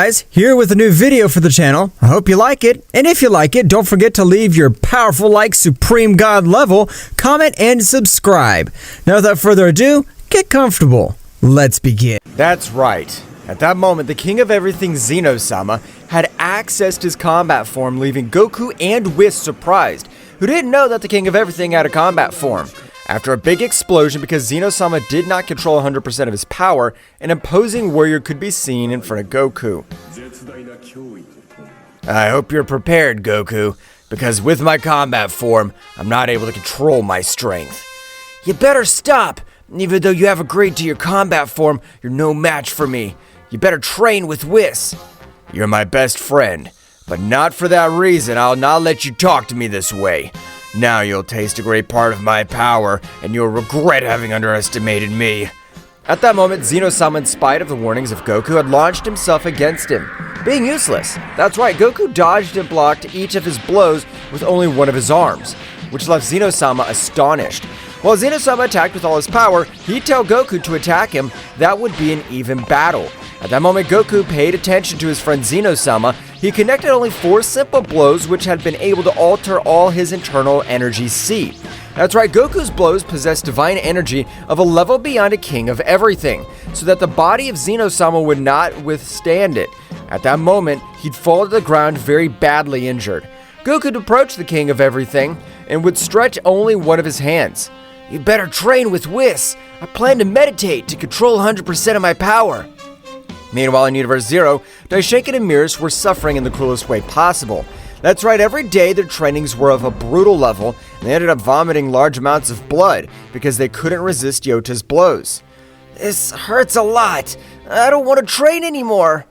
guys, here with a new video for the channel. I hope you like it, and if you like it, don't forget to leave your powerful like Supreme God level, comment, and subscribe. Now without further ado, get comfortable. Let's begin. That's right. At that moment, the king of everything, Zeno-sama, had accessed his combat form, leaving Goku and Whis surprised, who didn't know that the king of everything had a combat form. After a big explosion because Zeno-sama did not control 100% of his power, an imposing warrior could be seen in front of Goku. I hope you're prepared, Goku, because with my combat form, I'm not able to control my strength. You better stop! Even though you have a grade to your combat form, you're no match for me. You better train with Whis. You're my best friend, but not for that reason I'll not let you talk to me this way. Now you'll taste a great part of my power, and you'll regret having underestimated me. At that moment, Zeno-sama, in spite of the warnings of Goku, had launched himself against him, being useless. That's right, Goku dodged and blocked each of his blows with only one of his arms, which left Zeno-sama astonished. While Zeno-sama attacked with all his power, he'd tell Goku to attack him. That would be an even battle. At that moment, Goku paid attention to his friend Zeno-sama. He connected only 4 simple blows, which had been able to alter all his internal energy C. That's right, Goku's blows possessed divine energy of a level beyond a king of everything, so that the body of Zeno-sama would not withstand it. At that moment, he'd fall to the ground very badly injured. Goku would approach the king of everything and would stretch only one of his hands. You better train with Whis. I plan to meditate to control 100% of my power. Meanwhile, in Universe Zero, Daishinkan and Mirrors were suffering in the cruelest way possible. That's right, every day their trainings were of a brutal level, and they ended up vomiting large amounts of blood because they couldn't resist Yota's blows. This hurts a lot. I don't want to train anymore.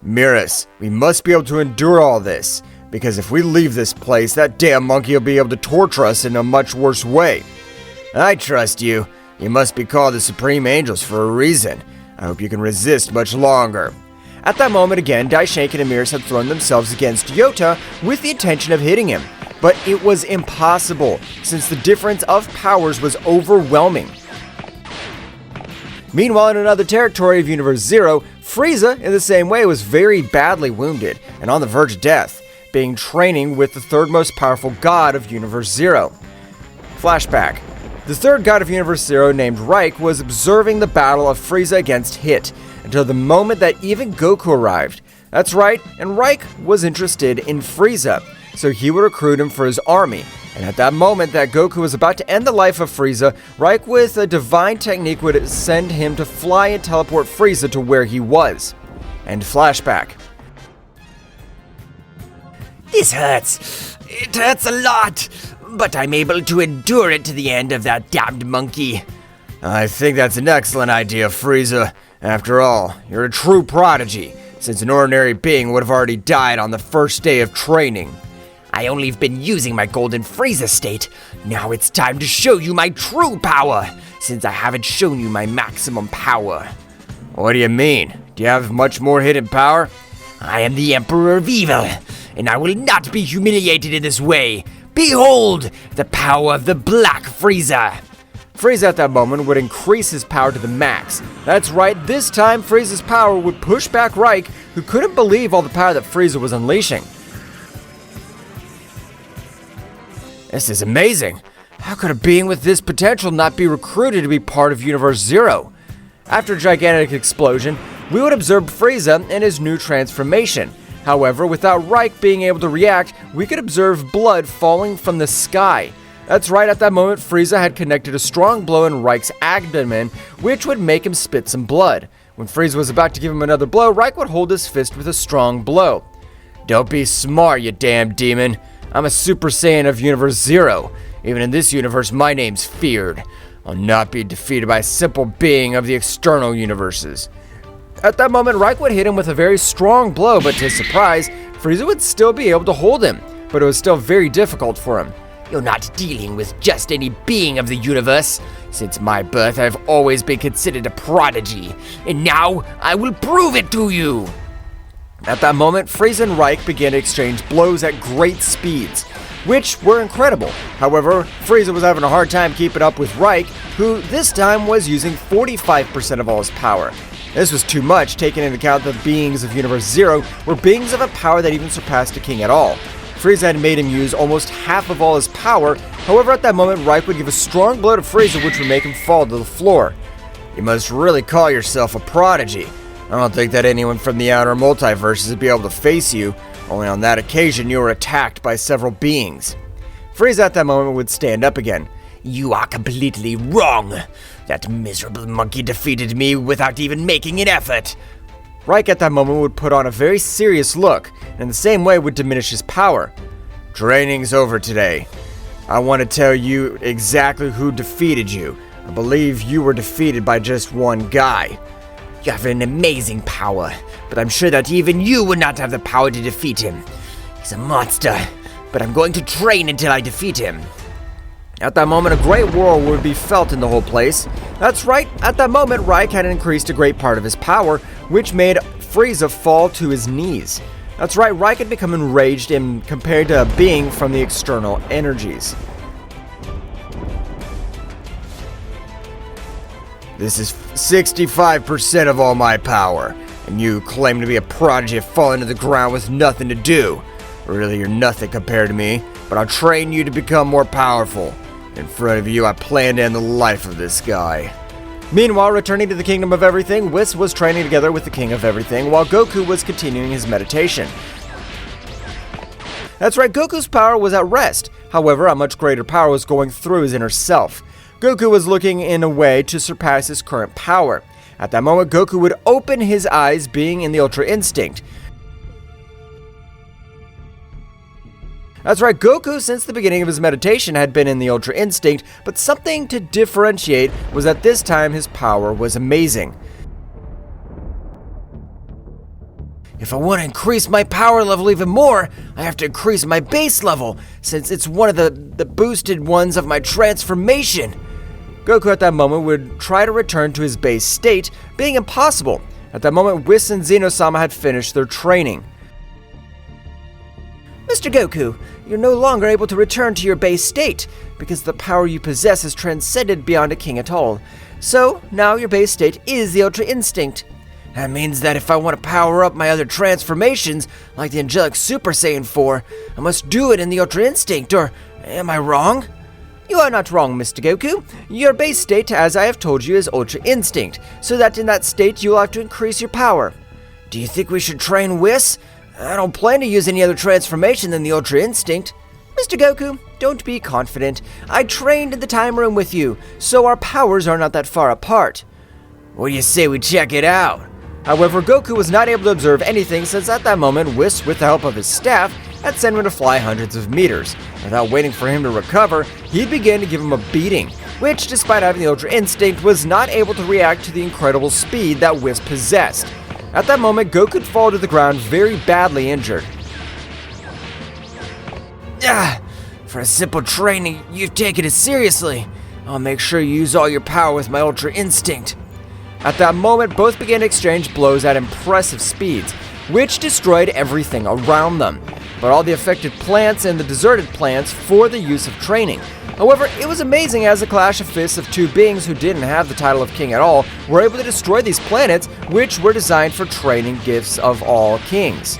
Mirrors, we must be able to endure all this, because if we leave this place, that damn monkey will be able to torture us in a much worse way. I trust you. You must be called the Supreme Angels for a reason. I hope you can resist much longer. At that moment again, Daishinkan and Mirrors had thrown themselves against Yota with the intention of hitting him. But it was impossible, since the difference of powers was overwhelming. Meanwhile, in another territory of Universe Zero, Frieza, in the same way, was very badly wounded and on the verge of death, being training with the third most powerful god of Universe Zero. Flashback. The third god of Universe Zero, named Reich, was observing the battle of Frieza against Hit until the moment that even Goku arrived. That's right, and Reich was interested in Frieza, so he would recruit him for his army. And at that moment that Goku was about to end the life of Frieza, Reich with a divine technique would send him to fly and teleport Frieza to where he was. And flashback. This hurts. It hurts a lot. But I'm able to endure it to the end of that damned monkey. I think that's an excellent idea, Frieza. After all, you're a true prodigy, since an ordinary being would have already died on the first day of training. I only have been using my golden Frieza state. Now it's time to show you my true power, since I haven't shown you my maximum power. What do you mean? Do you have much more hidden power? I am the Emperor of Evil, and I will not be humiliated in this way. Behold, the power of the Black Frieza! Frieza at that moment would increase his power to the max. That's right, this time Frieza's power would push back Reich, who couldn't believe all the power that Frieza was unleashing. This is amazing. How could a being with this potential not be recruited to be part of Universe Zero? After a gigantic explosion, we would observe Frieza and his new transformation. However, without Reich being able to react, we could observe blood falling from the sky. That's right, at that moment, Frieza had connected a strong blow in Reich's abdomen, which would make him spit some blood. When Frieza was about to give him another blow, Reich would hold his fist with a strong blow. Don't be smart, you damn demon. I'm a Super Saiyan of Universe Zero. Even in this universe, my name's feared. I'll not be defeated by a simple being of the external universes. At that moment, Reich would hit him with a very strong blow, but to his surprise, Frieza would still be able to hold him, but it was still very difficult for him. You're not dealing with just any being of the universe. Since my birth, I've always been considered a prodigy, and now I will prove it to you. At that moment, Frieza and Reich began to exchange blows at great speeds, which were incredible. However, Frieza was having a hard time keeping up with Reich, who this time was using 45% of all his power. This was too much, taking into account that the beings of Universe Zero were beings of a power that even surpassed a king at all. Frieza had made him use almost half of all his power. However, at that moment, Reich would give a strong blow to Frieza, which would make him fall to the floor. You must really call yourself a prodigy. I don't think that anyone from the outer multiverses would be able to face you. Only on that occasion, you were attacked by several beings. Frieza at that moment would stand up again. You are completely wrong. That miserable monkey defeated me without even making an effort. Reich at that moment would put on a very serious look, and in the same way would diminish his power. Training's over today. I want to tell you exactly who defeated you. I believe you were defeated by just one guy. You have an amazing power, but I'm sure that even you would not have the power to defeat him. He's a monster, but I'm going to train until I defeat him. At that moment, a great roar would be felt in the whole place. That's right, at that moment, Reich had increased a great part of his power, which made Frieza fall to his knees. That's right, Reich had become enraged and compared to a being from the external energies. This is 65% of all my power, and you claim to be a prodigy have fallen to the ground with nothing to do. Really, you're nothing compared to me, but I'll train you to become more powerful. In front of you, I plan to end the life of this guy. Meanwhile, returning to the Kingdom of Everything, Whis was training together with the King of Everything, while Goku was continuing his meditation. That's right, Goku's power was at rest. However, a much greater power was going through his inner self. Goku was looking in a way to surpass his current power. At that moment, Goku would open his eyes, being in the Ultra Instinct. That's right, Goku, since the beginning of his meditation, had been in the Ultra Instinct, but something to differentiate was that this time his power was amazing. If I want to increase my power level even more, I have to increase my base level, since it's one of the boosted ones of my transformation. Goku at that moment would try to return to his base state, being impossible. At that moment, Whis and Zeno-sama had finished their training. Mr. Goku, you're no longer able to return to your base state, because the power you possess has transcended beyond a king at all. So, now your base state is the Ultra Instinct. That means that if I want to power up my other transformations, like the Angelic Super Saiyan 4, I must do it in the Ultra Instinct, or am I wrong? You are not wrong, Mr. Goku. Your base state, as I have told you, is Ultra Instinct, so that in that state you will have to increase your power. Do you think we should train Whis? I don't plan to use any other transformation than the Ultra Instinct. Mr. Goku, don't be confident. I trained in the time room with you, so our powers are not that far apart. What do you say we check it out? However, Goku was not able to observe anything since at that moment, Whis, with the help of his staff, had sent him to fly hundreds of meters. Without waiting for him to recover, he began to give him a beating, which, despite having the Ultra Instinct, was not able to react to the incredible speed that Whis possessed. At that moment, Goku would fall to the ground very badly injured. For a simple training, you've taken it seriously. I'll make sure you use all your power with my Ultra Instinct. At that moment, both began to exchange blows at impressive speeds, which destroyed everything around them, but all the affected plants and the deserted plants for the use of training. However, it was amazing as a clash of fists of two beings who didn't have the title of king at all were able to destroy these planets, which were designed for training gifts of all kings.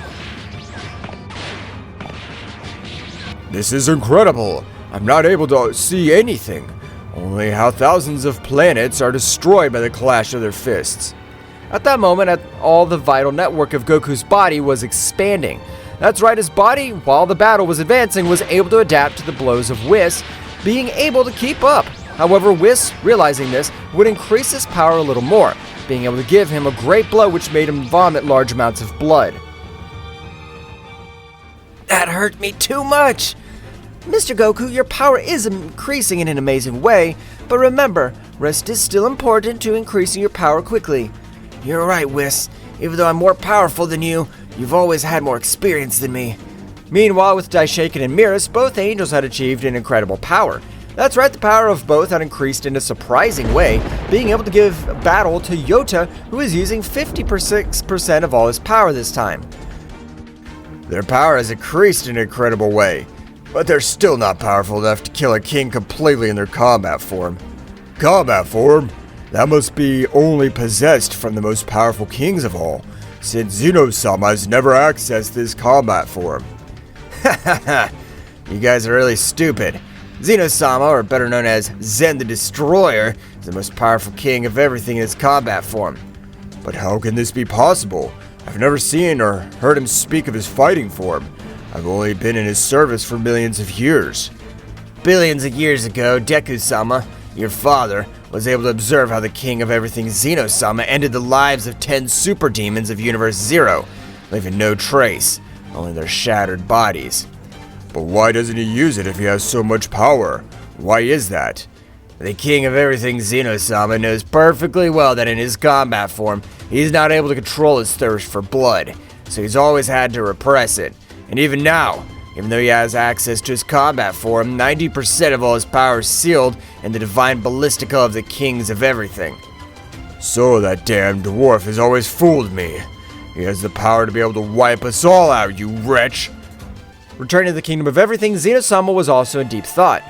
This is incredible. I'm not able to see anything. Only how thousands of planets are destroyed by the clash of their fists. At that moment, all the vital network of Goku's body was expanding. That's right, his body, while the battle was advancing, was able to adapt to the blows of Whis, being able to keep up. However, Whis, realizing this, would increase his power a little more, being able to give him a great blow which made him vomit large amounts of blood. That hurt me too much. Mr. Goku, your power is increasing in an amazing way, but remember, rest is still important to increasing your power quickly. You're right, Whis. Even though I'm more powerful than you, you've always had more experience than me. Meanwhile, with Daishaken and Miras, both angels had achieved an incredible power. That's right, the power of both had increased in a surprising way, being able to give battle to Yota, who is using 56% of all his power this time. Their power has increased in an incredible way, but they're still not powerful enough to kill a king completely in their combat form. Combat form? That must be only possessed from the most powerful kings of all, since Zeno-sama has never accessed this combat form. Hahaha, you guys are really stupid. Zeno-sama, or better known as Zen the Destroyer, is the most powerful king of everything in his combat form. But how can this be possible? I've never seen or heard him speak of his fighting form. I've only been in his service for millions of years. Billions of years ago, Deku-sama, your father, was able to observe how the king of everything Zeno-sama ended the lives of 10 super demons of Universe Zero, leaving no trace, only their shattered bodies. But why doesn't he use it if he has so much power? Why is that? The king of everything Zeno-sama knows perfectly well that in his combat form, he's not able to control his thirst for blood, so he's always had to repress it. And even now, even though he has access to his combat form, 90% of all his power is sealed in the divine ballistica of the kings of everything. So that damn dwarf has always fooled me. He has the power to be able to wipe us all out, you wretch! Returning to the kingdom of everything, Zeno-sama was also in deep thought.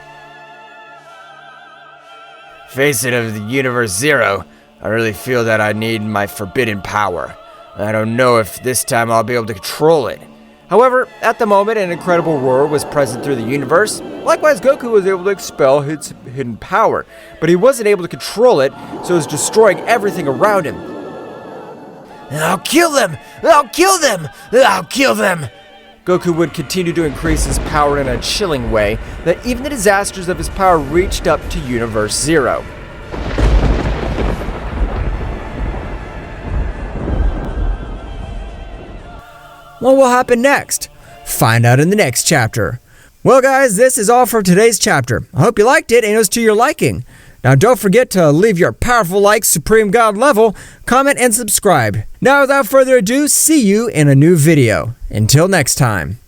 Face it, of the Universe Zero, I really feel that I need my forbidden power. I don't know if this time I'll be able to control it. However, at the moment, an incredible roar was present through the universe. Likewise, Goku was able to expel his hidden power, but he wasn't able to control it, so it was destroying everything around him. I'll kill them! I'll kill them! I'll kill them! Goku would continue to increase his power in a chilling way that even the disasters of his power reached up to Universe Zero. What will happen next? Find out in the next chapter. Well guys, this is all for today's chapter. I hope you liked it and it was to your liking. Now don't forget to leave your powerful like Supreme God level, comment and subscribe. Now without further ado, see you in a new video. Until next time.